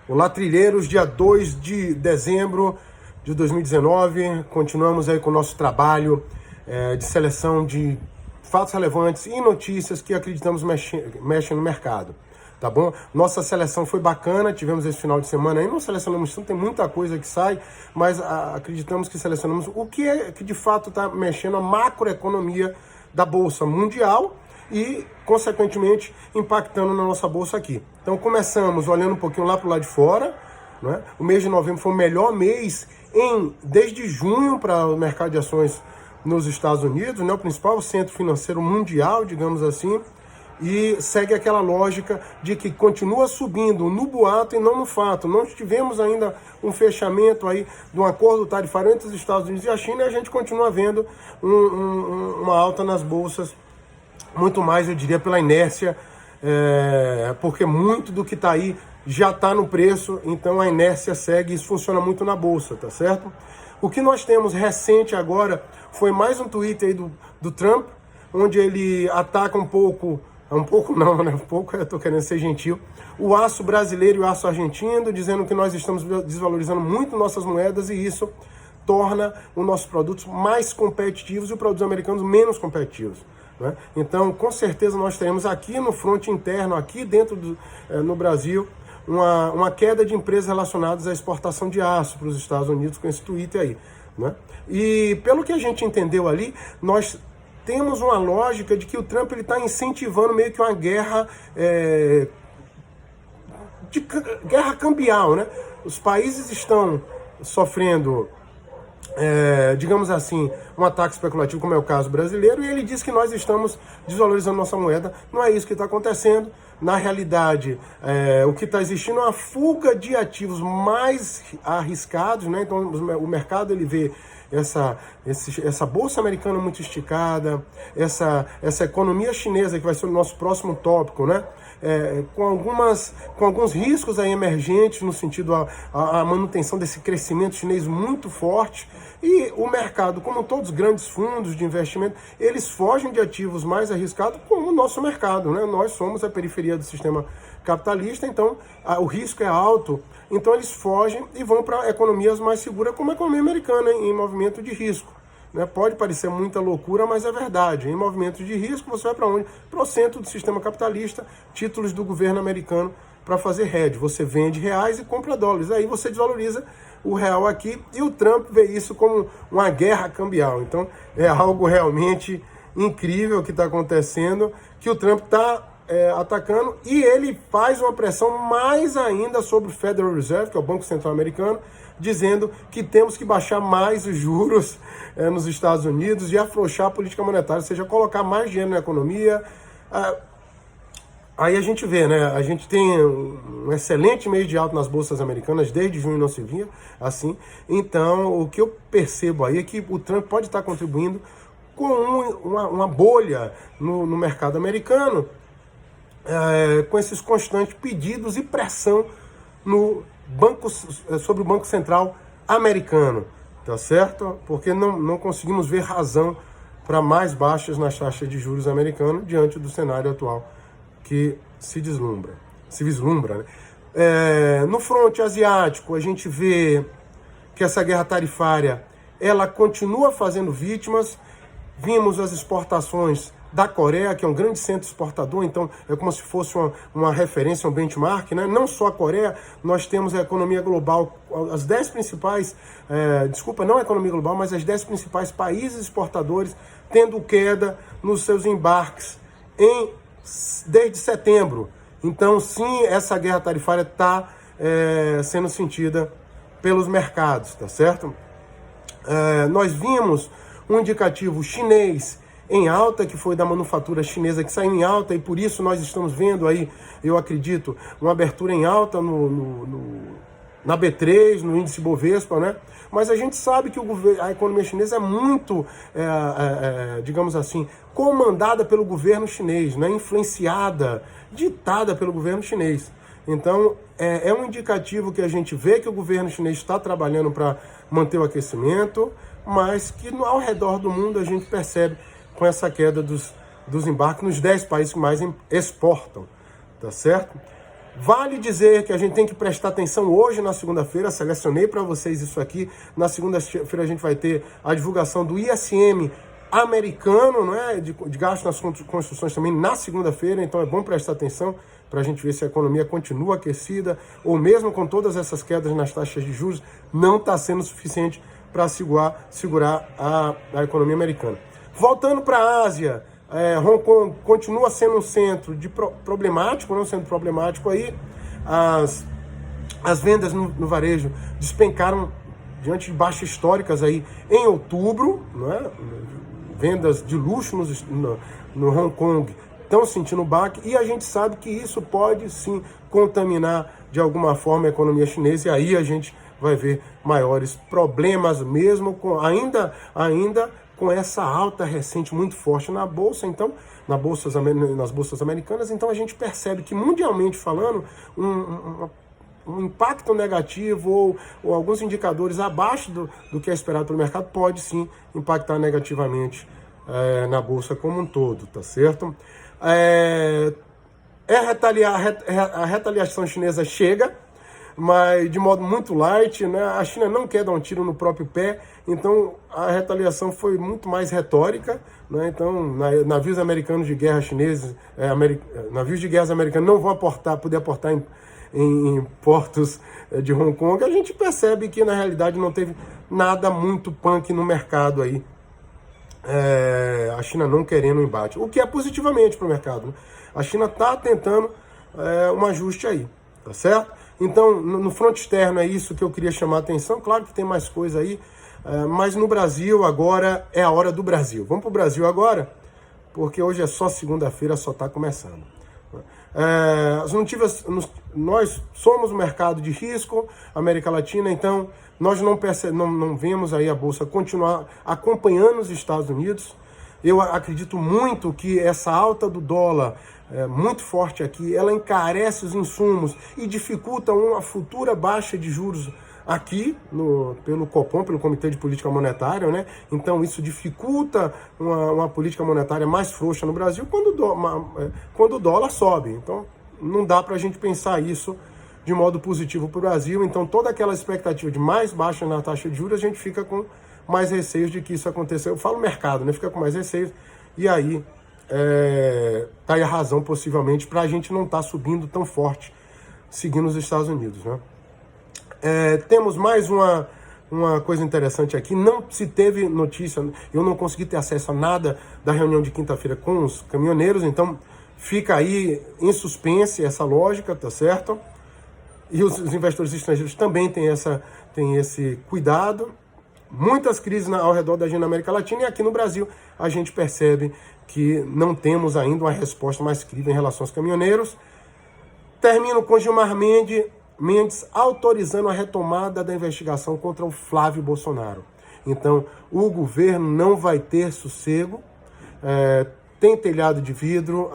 Olá, trilheiros, dia 2 de dezembro de 2019, continuamos aí com o nosso trabalho de seleção de fatos relevantes e notícias que acreditamos mexem no mercado, tá bom? Nossa seleção foi bacana, tivemos esse final de semana aí, não selecionamos tudo, tem muita coisa que sai, mas acreditamos que selecionamos o que é que de fato está mexendo a macroeconomia da Bolsa Mundial e, consequentemente, impactando na nossa bolsa aqui. Então, começamos olhando um pouquinho lá para o lado de fora, né? O mês de novembro foi o melhor mês desde junho para o mercado de ações nos Estados Unidos, né? O principal centro financeiro mundial, digamos assim, e segue aquela lógica de que continua subindo no boato e não no fato. Não tivemos ainda um fechamento aí de um acordo tarifário entre os Estados Unidos e a China, e a gente continua vendo uma alta nas bolsas, muito mais, eu diria, pela inércia, porque muito do que está aí já está no preço, então a inércia segue, isso funciona muito na bolsa, tá certo? O que nós temos recente agora foi mais um tweet aí do Trump, onde ele ataca um pouco não, né? Um pouco, eu estou querendo ser gentil, o aço brasileiro e o aço argentino, dizendo que nós estamos desvalorizando muito nossas moedas e isso torna os nossos produtos mais competitivos e os produtos americanos menos competitivos, né? Então, com certeza, nós teremos aqui no fronte interno, aqui dentro no Brasil, uma queda de empresas relacionadas à exportação de aço para os Estados Unidos com esse tweet aí, né? E pelo que a gente entendeu ali, nós temos uma lógica de que o Trump está incentivando meio que uma guerra, guerra cambial, né? Os países estão sofrendo, digamos assim, um ataque especulativo, como é o caso brasileiro, e ele diz que nós estamos desvalorizando nossa moeda. Não é isso que está acontecendo. Na realidade, o que está existindo é uma fuga de ativos mais arriscados, né? Então, o mercado ele vê essa bolsa americana muito esticada, essa economia chinesa, que vai ser o nosso próximo tópico, né? Com alguns riscos aí emergentes, no sentido a manutenção desse crescimento chinês muito forte, e o mercado, como todos os grandes fundos de investimento, eles fogem de ativos mais arriscados como o nosso mercado, né? Nós somos a periferia do sistema capitalista, então o risco é alto, então eles fogem e vão para economias mais seguras, como a economia americana, em movimento de risco, né? Pode parecer muita loucura, mas é verdade. Em movimento de risco, você vai para onde? Para o centro do sistema capitalista, títulos do governo americano para fazer hedge. Você vende reais e compra dólares. Aí você desvaloriza o real aqui, e o Trump vê isso como uma guerra cambial. Então é algo realmente incrível que está acontecendo, que o Trump está atacando, e ele faz uma pressão mais ainda sobre o Federal Reserve, que é o Banco Central Americano, dizendo que temos que baixar mais os juros nos Estados Unidos e afrouxar a política monetária, ou seja, colocar mais dinheiro na economia. Aí a gente vê, né? A gente tem um excelente mês de alta nas bolsas americanas, desde junho não se via assim. Então, o que eu percebo aí é que o Trump pode estar contribuindo com uma bolha no mercado americano, com esses constantes pedidos e pressão sobre o Banco Central americano, tá certo? Porque não conseguimos ver razão para mais baixas nas taxas de juros americanas diante do cenário atual que se vislumbra, né? No fronte asiático, a gente vê que essa guerra tarifária, ela continua fazendo vítimas. Vimos as exportações da Coreia, que é um grande centro exportador, então é como se fosse uma referência, um benchmark, né? Não só a Coreia, nós temos a economia global, as 10 principais, não a economia global, mas as 10 principais países exportadores tendo queda nos seus embarques desde setembro. Então, sim, essa guerra tarifária está sendo sentida pelos mercados, tá certo? Nós vimos um indicativo chinês em alta, que foi da manufatura chinesa, que saiu em alta, e por isso nós estamos vendo aí, eu acredito, uma abertura em alta na B3, no índice Bovespa, né? Mas a gente sabe que a economia chinesa é muito, digamos assim, comandada pelo governo chinês, né? Influenciada, ditada pelo governo chinês. Então, é um indicativo que a gente vê que o governo chinês está trabalhando para manter o aquecimento, mas que ao redor do mundo a gente percebe com essa queda dos embarques nos 10 países que mais exportam, tá certo? Vale dizer que a gente tem que prestar atenção hoje na segunda-feira, selecionei para vocês isso aqui. Na segunda-feira a gente vai ter a divulgação do ISM americano, né, de gastos nas construções também na segunda-feira, então é bom prestar atenção para a gente ver se a economia continua aquecida ou mesmo com todas essas quedas nas taxas de juros, não está sendo suficiente para segurar a economia americana. Voltando para a Ásia, Hong Kong continua sendo um centro problemático, não sendo problemático aí, as vendas no varejo despencaram diante de baixas históricas aí em outubro, né? Vendas de luxo no Hong Kong estão sentindo baque, e a gente sabe que isso pode sim contaminar de alguma forma a economia chinesa, e aí a gente vai ver maiores problemas mesmo, ainda com essa alta recente muito forte na bolsa, então nas bolsas americanas. Então a gente percebe que mundialmente falando um impacto negativo ou alguns indicadores abaixo do que é esperado pelo mercado pode sim impactar negativamente na bolsa como um todo, tá certo? A retaliação chinesa chega, mas de modo muito light, né? A China não quer dar um tiro no próprio pé, então a retaliação foi muito mais retórica, né? Então navios americanos de guerra chineses, navios de guerra americanos não vão poder aportar em portos de Hong Kong. A gente percebe que na realidade não teve nada muito punk no mercado aí, a China não querendo o embate, o que é positivamente para o mercado, né? A China está tentando um ajuste aí, tá certo? Então, no front externo é isso que eu queria chamar a atenção. Claro que tem mais coisa aí, mas no Brasil agora é a hora do Brasil. Vamos para o Brasil agora, porque hoje é só segunda-feira, só está começando. As notícias, nós somos um mercado de risco, América Latina, então nós não vemos aí a Bolsa continuar acompanhando os Estados Unidos. Eu acredito muito que essa alta do dólar, muito forte aqui, ela encarece os insumos e dificulta uma futura baixa de juros aqui pelo Copom, pelo Comitê de Política Monetária, né? Então isso dificulta uma política monetária mais frouxa no Brasil quando o dólar sobe. Então não dá para a gente pensar isso de modo positivo para o Brasil. Então toda aquela expectativa de mais baixa na taxa de juros, a gente fica com mais receios de que isso aconteça. Eu falo mercado, né? Fica com mais receios, e aí tá aí a razão possivelmente para a gente não estar subindo tão forte seguindo os Estados Unidos, né? Temos mais uma coisa interessante aqui. Não se teve notícia, eu não consegui ter acesso a nada da reunião de quinta-feira com os caminhoneiros, então fica aí em suspense essa lógica, tá certo? E os investidores estrangeiros também têm esse cuidado. Muitas crises ao redor da agenda na América Latina, e aqui no Brasil a gente percebe que não temos ainda uma resposta mais crível em relação aos caminhoneiros. Termino com Gilmar Mendes autorizando a retomada da investigação contra o Flávio Bolsonaro. Então, o governo não vai ter sossego, tem telhado de vidro,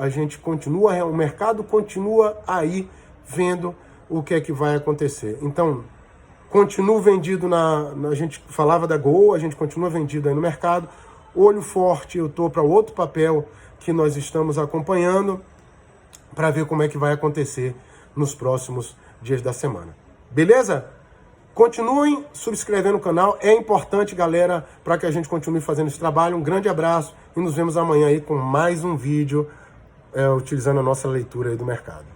o mercado continua aí vendo o que é que vai acontecer. Então, continuo vendido a gente falava da Gol, a gente continua vendido aí no mercado. Olho forte, eu estou para outro papel que nós estamos acompanhando para ver como é que vai acontecer nos próximos dias da semana. Beleza? Continuem subscrevendo o canal, é importante, galera, para que a gente continue fazendo esse trabalho. Um grande abraço e nos vemos amanhã aí com mais um vídeo utilizando a nossa leitura aí do mercado.